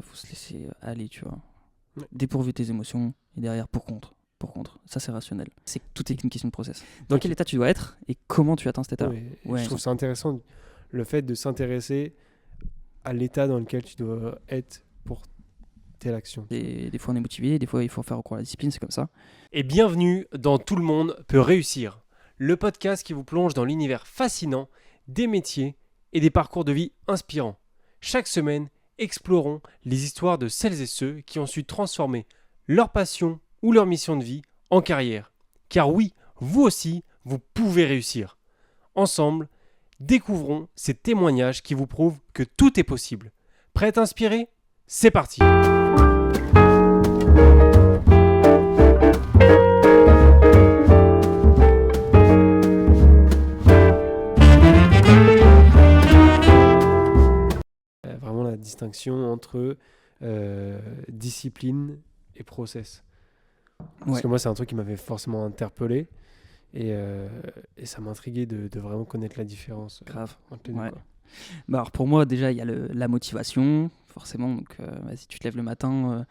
Faut se laisser aller, tu vois. Ouais. Dépourvu tes émotions et derrière pour contre. Ça c'est rationnel. C'est que tout est une question de process. Dans quel état tu dois être et comment tu atteins cet état. Je trouve ça intéressant le fait de s'intéresser à l'état dans lequel tu dois être pour telle action. Et des fois on est motivé, des fois il faut faire recours à la discipline, c'est comme ça. Et bienvenue dans Tout le monde peut réussir, le podcast qui vous plonge dans l'univers fascinant des métiers et des parcours de vie inspirants. Chaque semaine, explorons les histoires de celles et ceux qui ont su transformer leur passion ou leur mission de vie en carrière. Car oui, vous aussi, vous pouvez réussir. Ensemble, découvrons ces témoignages qui vous prouvent que tout est possible. Prêt à inspirer ? C'est parti ! Vraiment la distinction entre discipline et process. Parce que moi, c'est un truc qui m'avait forcément interpellé et ça m'intriguait de vraiment connaître la différence. Grave. Entre les deux, Ouais. quoi. Bah alors pour moi déjà il y a la motivation, forcément, donc vas-y tu te lèves le matin,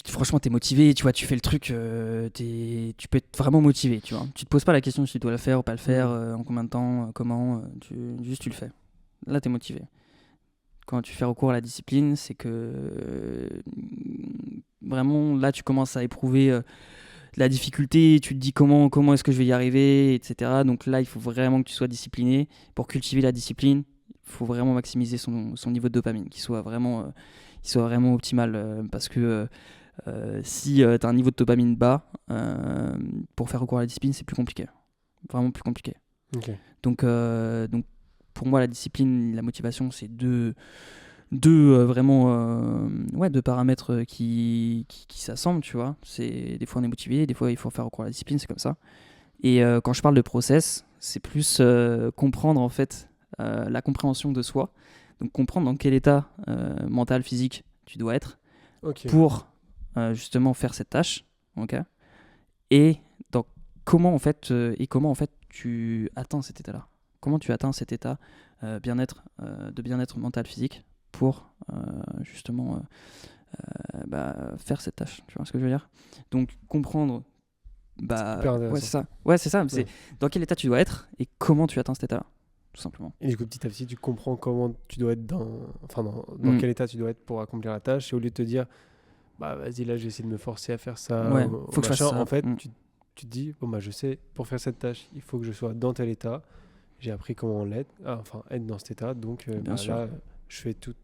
franchement t'es motivé, tu vois, tu fais le truc, tu peux être vraiment motivé, tu vois. Tu te poses pas la question si tu dois le faire ou pas le faire, en combien de temps, comment, juste tu le fais. Là t'es motivé. Quand tu fais recours à la discipline, c'est que vraiment là tu commences à éprouver la difficulté, tu te dis comment est-ce que je vais y arriver, etc. Donc là il faut vraiment que tu sois discipliné. Pour cultiver la discipline, il faut vraiment maximiser son niveau de dopamine, qu'il soit vraiment optimal, parce que si tu as un niveau de dopamine bas, pour faire recours à la discipline c'est plus compliqué, vraiment plus compliqué. Okay. Donc pour moi la discipline, la motivation, c'est deux paramètres qui s'assemblent, tu vois. C'est des fois on est motivé, des fois il faut faire recours à la discipline, c'est comme ça. Et quand je parle de process, c'est plus comprendre en fait la compréhension de soi, donc comprendre dans quel état mental, physique tu dois être pour justement faire cette tâche, okay. Et donc comment en fait tu atteins cet état-là. Comment tu atteins cet état de bien-être mental, physique pour justement faire cette tâche. Tu vois ce que je veux dire ? Donc comprendre, c'est ça. Ouais, c'est ça. Ouais. C'est dans quel état tu dois être et comment tu atteins cet état-là, tout simplement. Et du coup, petit à petit, tu comprends comment tu dois être dans quel état tu dois être pour accomplir la tâche. Et au lieu de te dire, vas-y, là, je vais essayer de me forcer à faire ça. Ouais, faut que je fasse ça. En fait, tu te dis, je sais, pour faire cette tâche, il faut que je sois dans tel état. J'ai appris comment être dans cet état. Donc là, je fais tout.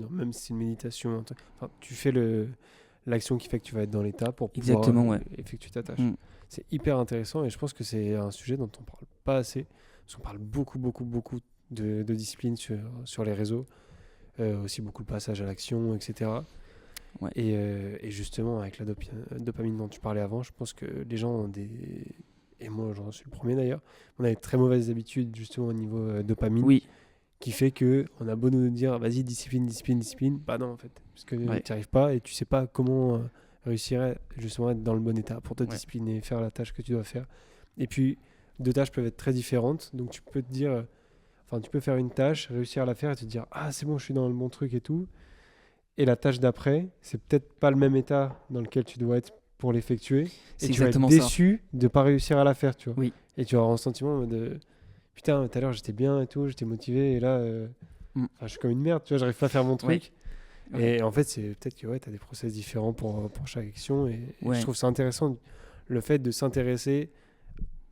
Même si c'est une méditation, tu fais l'action qui fait que tu vas être dans l'état pour pouvoir effectuer ta tâche. C'est hyper intéressant et je pense que c'est un sujet dont on ne parle pas assez. Parce qu'on parle beaucoup de discipline sur les réseaux, aussi beaucoup de passage à l'action, etc. Ouais. Et justement, avec la dopamine dont tu parlais avant, je pense que les gens ont et moi j'en suis le premier d'ailleurs, on a des très mauvaises habitudes justement au niveau dopamine. Oui. Qui fait qu'on a beau nous dire vas-y, discipline, bah non en fait, parce que tu n'y arrives pas et tu sais pas comment réussir justement à être dans le bon état pour te discipliner, faire la tâche que tu dois faire. Et puis, deux tâches peuvent être très différentes, donc tu peux te dire, tu peux faire une tâche, réussir à la faire et te dire ah c'est bon, je suis dans le bon truc et tout. Et la tâche d'après, c'est peut-être pas le même état dans lequel tu dois être pour l'effectuer. C'est et tu vas être déçu de pas réussir à la faire, tu vois. Oui. Et tu vas avoir un sentiment de putain, tout à l'heure j'étais bien et tout, j'étais motivé et là je suis comme une merde, tu vois, j'arrive pas à faire mon truc. Et en fait, c'est peut-être que tu as des process différents pour chaque action et je trouve ça intéressant le fait de s'intéresser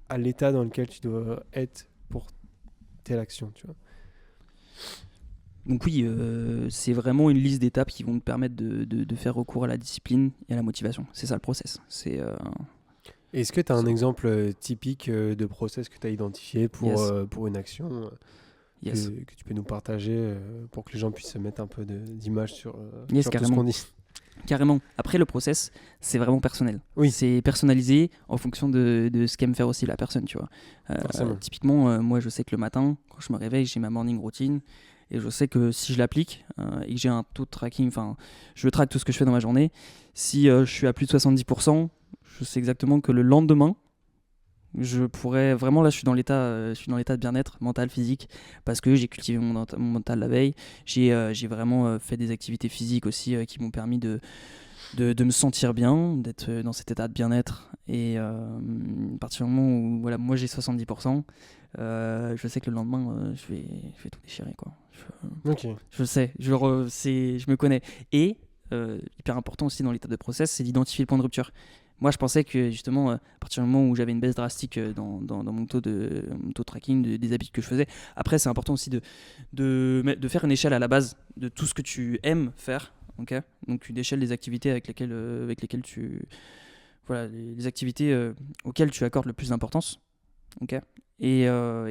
à l'état dans lequel tu dois être pour telle action, tu vois. Donc oui, c'est vraiment une liste d'étapes qui vont te permettre de faire recours à la discipline et à la motivation. C'est ça le process. Est-ce que tu as un exemple typique de process que tu as identifié pour une action que tu peux nous partager pour que les gens puissent se mettre un peu d'image sur tout ce qu'on dit? Carrément. Après, le process, c'est vraiment personnel. Oui. C'est personnalisé en fonction de ce qu'aime faire aussi la personne, tu vois. Typiquement, moi, je sais que le matin, quand je me réveille, j'ai ma morning routine. Et je sais que si je l'applique et que j'ai un taux de tracking, je traque tout ce que je fais dans ma journée, si je suis à plus de 70%, je sais exactement que le lendemain, Je pourrais vraiment, là je suis dans l'état de bien-être mental, physique, parce que j'ai cultivé mon mental la veille. J'ai vraiment fait des activités physiques aussi qui m'ont permis de me sentir bien, d'être dans cet état de bien-être. Et à partir du moment où voilà, moi j'ai 70%, je sais que le lendemain je vais tout déchirer, quoi. Je sais, je me connais. Et hyper important aussi dans l'étape de process, c'est d'identifier le point de rupture. Moi, je pensais que justement, à partir du moment où j'avais une baisse drastique dans mon taux de tracking, des habitudes que je faisais, après, c'est important aussi de faire une échelle à la base de tout ce que tu aimes faire. Okay, donc, une échelle des activités avec lesquelles tu. Voilà, les activités auxquelles tu accordes le plus d'importance. Okay, et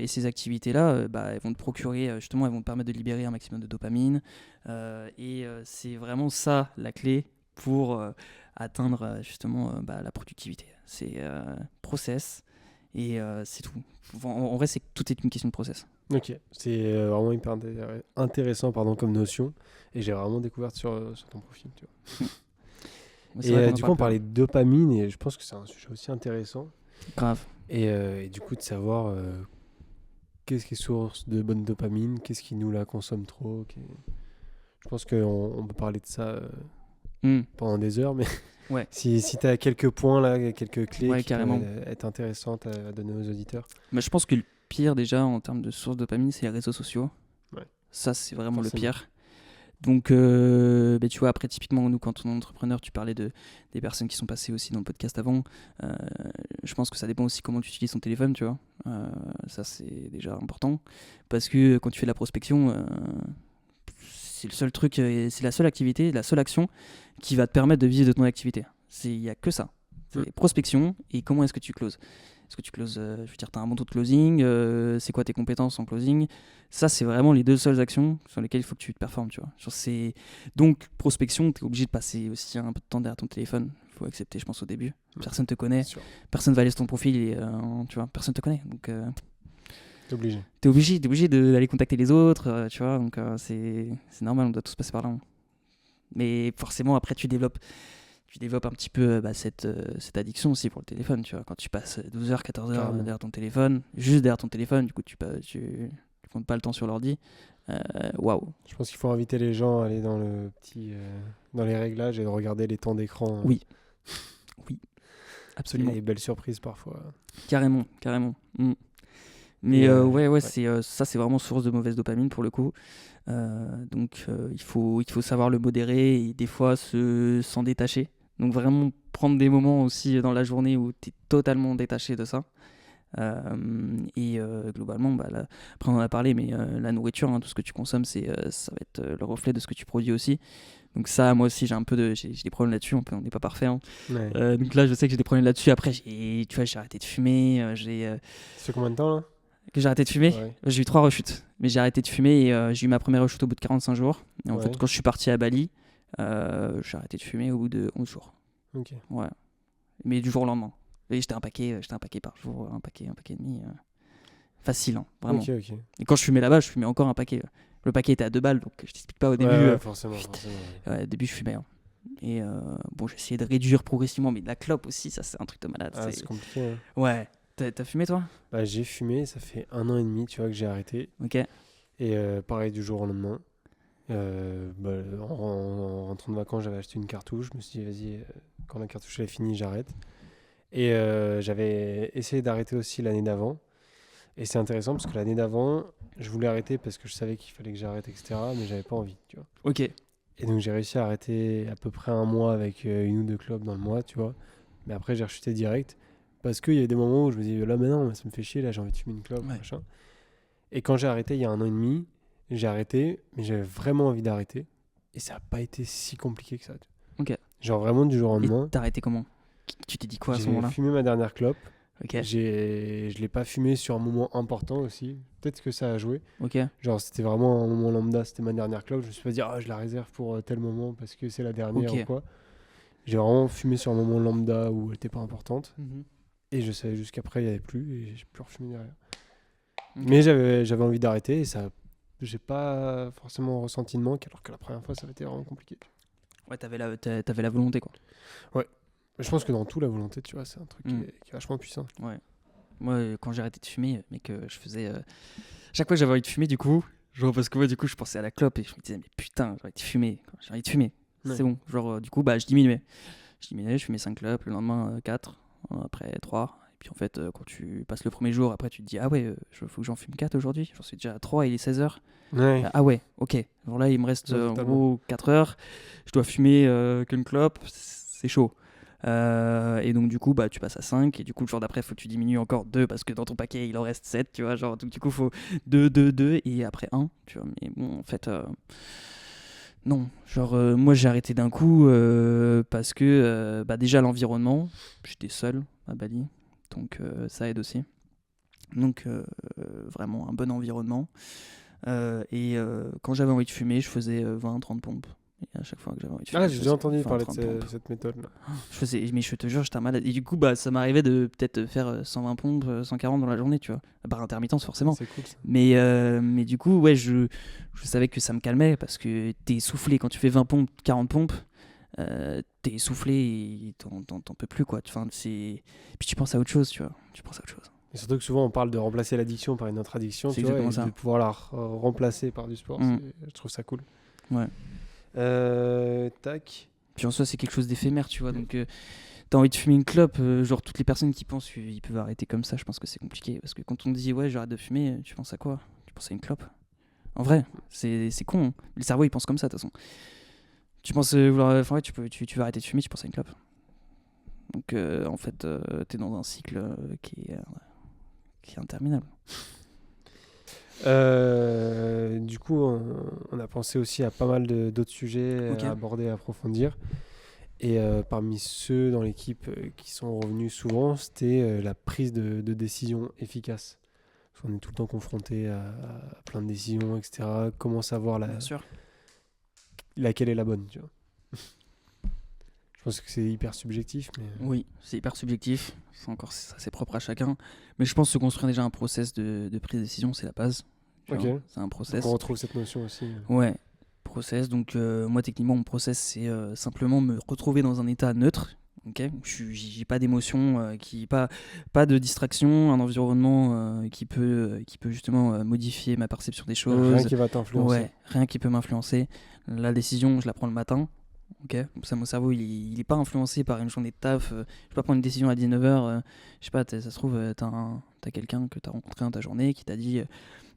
ces activités-là, elles vont te procurer, justement, elles vont te permettre de libérer un maximum de dopamine. C'est vraiment ça la clé pour atteindre justement la productivité. C'est process et c'est tout. En vrai, tout est une question de process. Ok, c'est vraiment hyper intéressant comme notion et j'ai vraiment découvert sur ton profil. Tu vois. Et du coup, on parlait de dopamine et je pense que c'est un sujet aussi intéressant. Grave. Et du coup, de savoir qu'est-ce qui est source de bonne dopamine, qu'est-ce qui nous la consomme trop. Je pense qu'on peut parler de ça pendant des heures, mais ouais. si tu as quelques points, là, quelques clés qui carrément. peuvent être intéressantes à donner aux auditeurs. Mais je pense que le pire déjà en termes de source de dopamine, c'est les réseaux sociaux. Ouais. Ça, c'est vraiment le pire. Donc, tu vois, après, typiquement, nous, quand on est entrepreneur, tu parlais des personnes qui sont passées aussi dans le podcast avant. Je pense que ça dépend aussi comment tu utilises ton téléphone, tu vois. Ça, c'est déjà important. Parce que quand tu fais de la prospection, c'est le seul truc, c'est la seule activité, la seule action qui va te permettre de vivre de ton activité. Il n'y a que ça. C'est prospection et comment est-ce que tu closes. Est-ce que tu closes, je veux dire, tu as un bon taux de closing, c'est quoi tes compétences en closing. Ça, c'est vraiment les deux seules actions sur lesquelles il faut que tu te performes, tu vois. Donc, prospection, tu es obligé de passer aussi un peu de temps derrière ton téléphone. Il faut accepter, je pense, au début. Personne te connaît, personne va aller sur ton profil, et, tu vois, personne te connaît. Donc, t'es obligé d'aller contacter les autres, tu vois. Donc, c'est normal, on doit tous passer par là. Mais forcément, après, tu développes un petit peu cette addiction aussi pour le téléphone, tu vois. Quand tu passes 12 heures, 14 heures derrière ton téléphone, juste derrière ton téléphone, du coup, tu comptes pas le temps sur l'ordi. Waouh. Je pense qu'il faut inviter les gens à aller dans dans les réglages et de regarder les temps d'écran. Oui, absolument. Il y a des belles surprises parfois. Carrément. Mais ça, c'est vraiment source de mauvaise dopamine pour le coup. Donc, il faut savoir le modérer et des fois s'en détacher. Donc, vraiment prendre des moments aussi dans la journée où tu es totalement détaché de ça. Globalement, après on en a parlé, mais la nourriture, tout ce que tu consommes, ça va être le reflet de ce que tu produis aussi. Donc ça, moi aussi, j'ai des problèmes là-dessus. On n'est pas parfait. Ouais. Donc là, je sais que j'ai des problèmes là-dessus. Après, j'ai arrêté de fumer. Ça fait combien de temps là que j'ai arrêté de fumer? J'ai eu 3 rechutes, mais j'ai arrêté de fumer et j'ai eu ma première rechute au bout de 45 jours. Et en fait, quand je suis parti à Bali, j'ai arrêté de fumer au bout de 11 jours. Ok. Ouais. Mais du jour au lendemain. Et j'étais un paquet par jour, un paquet et demi. Facile, vraiment. Okay. Et quand je fumais là-bas, je fumais encore un paquet. Le paquet était à 2 balles, donc je t'explique pas au début. Ouais, forcément. Au début, je fumais. Et j'ai essayé de réduire progressivement, mais la clope aussi, ça, c'est un truc de malade. C'est compliqué. Ouais. T'as fumé, toi? J'ai fumé, ça fait 1 an et demi, tu vois, que j'ai arrêté. Ok. Et pareil, du jour au lendemain. En rentrant de vacances, j'avais acheté une cartouche. Je me suis dit, vas-y, quand la cartouche est finie, j'arrête. Et j'avais essayé d'arrêter aussi l'année d'avant. Et c'est intéressant parce que l'année d'avant, je voulais arrêter parce que je savais qu'il fallait que j'arrête, etc. Mais j'avais pas envie, tu vois. Ok. Et donc j'ai réussi à arrêter à peu près 1 mois avec 1 ou 2 clopes dans le mois, tu vois. Mais après, j'ai rechuté direct. Parce qu'il y a des moments où je me dis, là maintenant, ça me fait chier, là j'ai envie de fumer une clope, machin. Et quand j'ai arrêté il y a 1 an et demi, j'ai arrêté, mais j'avais vraiment envie d'arrêter. Et ça n'a pas été si compliqué que ça. Ok. Genre vraiment du jour au lendemain. Et t'as arrêté comment? Tu t'es dit quoi à ce moment-là? J'ai fumé ma dernière clope. Ok. Je l'ai pas fumé sur un moment important aussi. Peut-être que ça a joué. Ok. Genre c'était vraiment un moment lambda, c'était ma dernière clope. Je me suis pas dit, je la réserve pour tel moment parce que c'est la dernière ou quoi. J'ai vraiment fumé sur un moment lambda où elle était pas importante. Et je savais jusqu'après il n'y avait plus et j'ai plus refumé derrière. Okay. Mais j'avais envie d'arrêter et ça, j'ai pas forcément ressenti de manque alors que la première fois ça avait été vraiment compliqué. Ouais, t'avais la volonté quoi. Ouais. Je pense que dans tout la volonté, tu vois, c'est un truc qui est vachement puissant. Ouais. Moi, quand j'ai arrêté de fumer, mec, je faisais... Chaque fois que j'avais envie de fumer, du coup, genre parce que moi, du coup, je pensais à la clope et je me disais, mais putain, j'ai envie de fumer. J'ai envie de fumer. Ouais. C'est bon. Genre, du coup, bah, je diminuais. Je fumais 5 clopes, le lendemain 4, après 3. Et puis en fait, quand tu passes le premier jour, après tu te dis, ah ouais, faut que j'en fume 4 aujourd'hui. J'en suis déjà à 3, il est 16h. Ouais. Ah ouais, ok. Alors là, il me reste en Totalement. gros 4 heures. Je dois fumer qu'une clope, c'est chaud. Et donc du coup bah tu passes à 5 et du coup le jour d'après faut que tu diminues encore 2 parce que dans ton paquet il en reste 7, tu vois, genre donc du coup faut 2 et après 1, tu vois, mais bon en fait non, genre moi j'ai arrêté d'un coup parce que bah déjà l'environnement, j'étais seul à Bali, donc ça aide aussi, donc vraiment un bon environnement, et quand j'avais envie de fumer je faisais 20-30 pompes. Et à chaque fois que j'avais envie de fumer, J'ai déjà entendu parler de 30 pompes. cette méthode-là. Mais je te jure, j'étais un malade. Et du coup, bah, ça m'arrivait de peut-être faire 120 pompes, 140 dans la journée, tu vois. Par intermittence, forcément. C'est cool ça. Mais du coup, ouais, je savais que ça me calmait parce que t'es essoufflé. Quand tu fais 20 pompes, 40 pompes, t'es essoufflé et t'en peux plus, quoi. Enfin, puis tu penses à autre chose, tu vois. Tu penses à autre chose. Et surtout que souvent on parle de remplacer l'addiction par une autre addiction, C'est tu vois, et exactement ça. de pouvoir la remplacer par du sport. Je trouve ça cool. Ouais. Tac. Puis en soi, c'est quelque chose d'éphémère, tu vois. Donc, t'as envie de fumer une clope, genre toutes les personnes qui pensent qu'ils peuvent arrêter comme ça, je pense que c'est compliqué. Parce que quand on dit ouais, j'arrête de fumer, tu penses à quoi? Tu penses à une clope? En vrai, c'est con. Hein. Le cerveau, il pense comme ça, de toute façon. Tu penses vouloir. Enfin, ouais, tu vas arrêter de fumer, tu penses à une clope. Donc, en fait, t'es dans un cycle qui est interminable. Du coup, on a pensé aussi à pas mal d'autres sujets à aborder, à approfondir. Et parmi ceux dans l'équipe qui sont revenus souvent, c'était la prise de décision efficace. Parce qu'on est tout le temps confronté à plein de décisions, etc. Comment savoir laquelle est la bonne, tu vois. Je pense que c'est hyper subjectif. Mais... Oui, c'est hyper subjectif. C'est propre à chacun. Mais je pense se construire déjà un process de prise de décision, c'est la base. C'est un process. Donc on retrouve cette notion aussi. Ouais, process. Donc moi, techniquement, mon process, c'est simplement me retrouver dans un état neutre. Okay, j'ai pas d'émotion, pas de distraction, un environnement qui peut justement modifier ma perception des choses. Rien qui va t'influencer. Ouais, rien qui peut m'influencer. La décision, je la prends le matin. Okay. Comme ça, mon cerveau, il est pas influencé par une journée de taf. Je peux pas prendre une décision à 19h. Je sais pas, ça se trouve, t'as quelqu'un que t'as rencontré dans ta journée qui t'a dit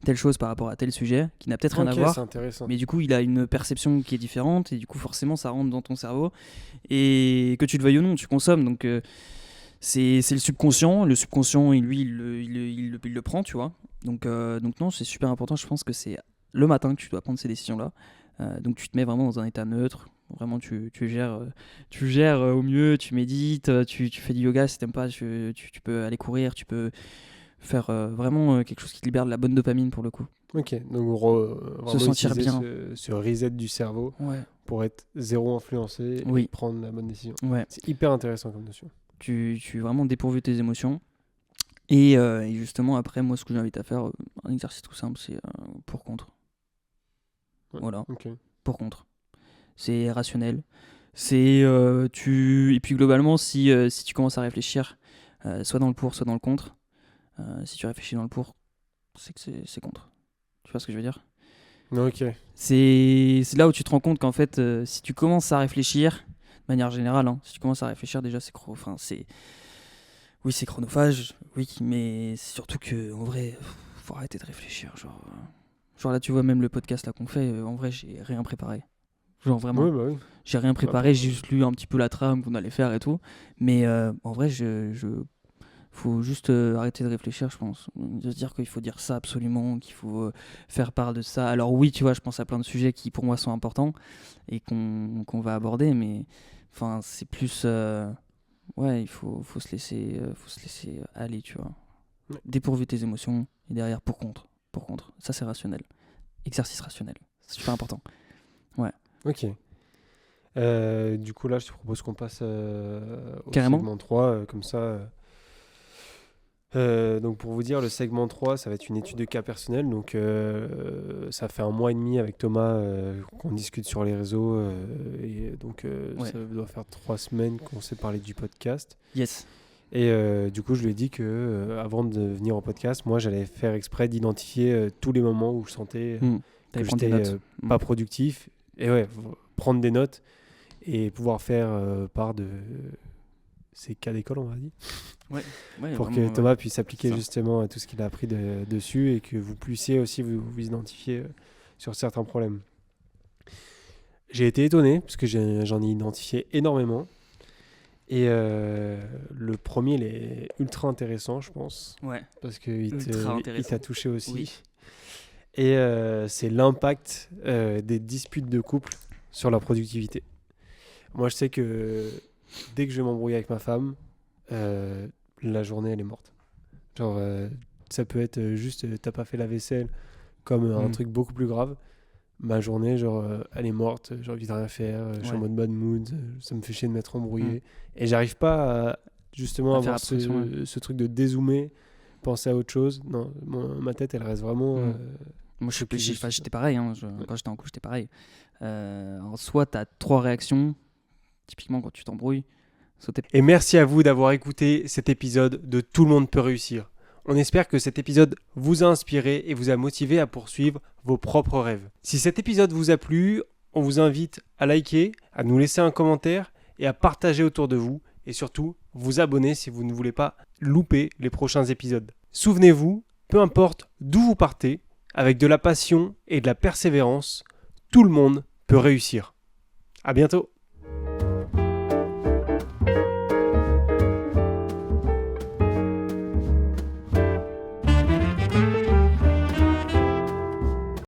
telle chose par rapport à tel sujet, qui n'a peut-être rien à voir. C'est intéressant. Mais du coup, il a une perception qui est différente. Et du coup, forcément, ça rentre dans ton cerveau. Et que tu le veuilles ou non, tu consommes. Donc, c'est le subconscient. Le subconscient, lui, il le prend, tu vois. Donc non, c'est super important. Je pense que c'est le matin que tu dois prendre ces décisions-là. Donc tu te mets vraiment dans un état neutre, vraiment tu gères au mieux, tu médites, tu fais du yoga si t'aimes pas, tu peux aller courir, tu peux faire vraiment quelque chose qui te libère de la bonne dopamine pour le coup. Ok, donc vraiment se sentir bien. Ce reset du cerveau pour être zéro influencé et prendre la bonne décision. Ouais. C'est hyper intéressant comme notion. Tu es vraiment dépourvu de tes émotions. Et justement après, moi ce que j'invite à faire, un exercice tout simple, c'est pour-contre. Voilà, pour contre. C'est rationnel. Et puis globalement, si tu commences à réfléchir, soit dans le pour, soit dans le contre, si tu réfléchis dans le pour, c'est que c'est contre. Tu vois ce que je veux dire ? Ok. C'est là où tu te rends compte qu'en fait, si tu commences à réfléchir, de manière générale, si tu commences à réfléchir déjà, oui, c'est chronophage, oui, mais c'est surtout que en vrai, faut arrêter de réfléchir, genre là, tu vois, même le podcast là qu'on fait, en vrai, j'ai rien préparé. Genre vraiment, oui. J'ai rien préparé, j'ai juste lu un petit peu la trame qu'on allait faire et tout. Mais en vrai, faut juste arrêter de réfléchir, je pense. De se dire qu'il faut dire ça absolument, qu'il faut faire part de ça. Alors oui, tu vois, je pense à plein de sujets qui pour moi sont importants et qu'on va aborder, mais enfin, c'est plus... il faut se laisser aller, tu vois. Ouais. Dépourvu tes émotions et derrière pour contre. Ça, c'est rationnel. Exercice rationnel. C'est super important. Ouais. Ok. Du coup, là, je te propose qu'on passe au Carrément. segment 3, comme ça. Donc, pour vous dire, le segment 3, ça va être une étude de cas personnel. Donc, ça fait 1 mois et demi avec Thomas qu'on discute sur les réseaux. Et donc, ça doit faire 3 semaines qu'on s'est parlé du podcast. Yes. Et du coup, je lui ai dit que avant de venir en podcast, moi, j'allais faire exprès d'identifier tous les moments où je sentais que j'étais pas productif. Et ouais, prendre des notes et pouvoir faire part de ces cas d'école, on va dire. Ouais, pour vraiment, que Thomas puisse appliquer ça. justement à tout ce qu'il a appris dessus et que vous puissiez aussi vous identifier sur certains problèmes. J'ai été étonné parce que j'en ai identifié énormément. Et le premier, il est ultra intéressant, je pense. Ouais. Parce qu'il t'a touché aussi. Oui. Et c'est l'impact des disputes de couple sur la productivité. Moi, je sais que dès que je vais m'embrouiller avec ma femme, la journée, elle est morte. Genre, ça peut être juste, t'as pas fait la vaisselle, comme un truc beaucoup plus grave. Ma journée, genre, elle est morte, j'ai envie de rien faire, je suis en mode bad mood, ça me fait chier de m'être embrouillé. Et j'arrive pas à justement avoir ce truc de dézoomer, penser à autre chose. Non, ma tête, elle reste vraiment... Moi, j'étais pareil, hein. Quand j'étais en couple, j'étais pareil. Soit tu as 3 réactions, typiquement quand tu t'embrouilles. Et merci à vous d'avoir écouté cet épisode de Tout le monde peut réussir. On espère que cet épisode vous a inspiré et vous a motivé à poursuivre vos propres rêves. Si cet épisode vous a plu, on vous invite à liker, à nous laisser un commentaire et à partager autour de vous. Et surtout, vous abonner si vous ne voulez pas louper les prochains épisodes. Souvenez-vous, peu importe d'où vous partez, avec de la passion et de la persévérance, tout le monde peut réussir. À bientôt!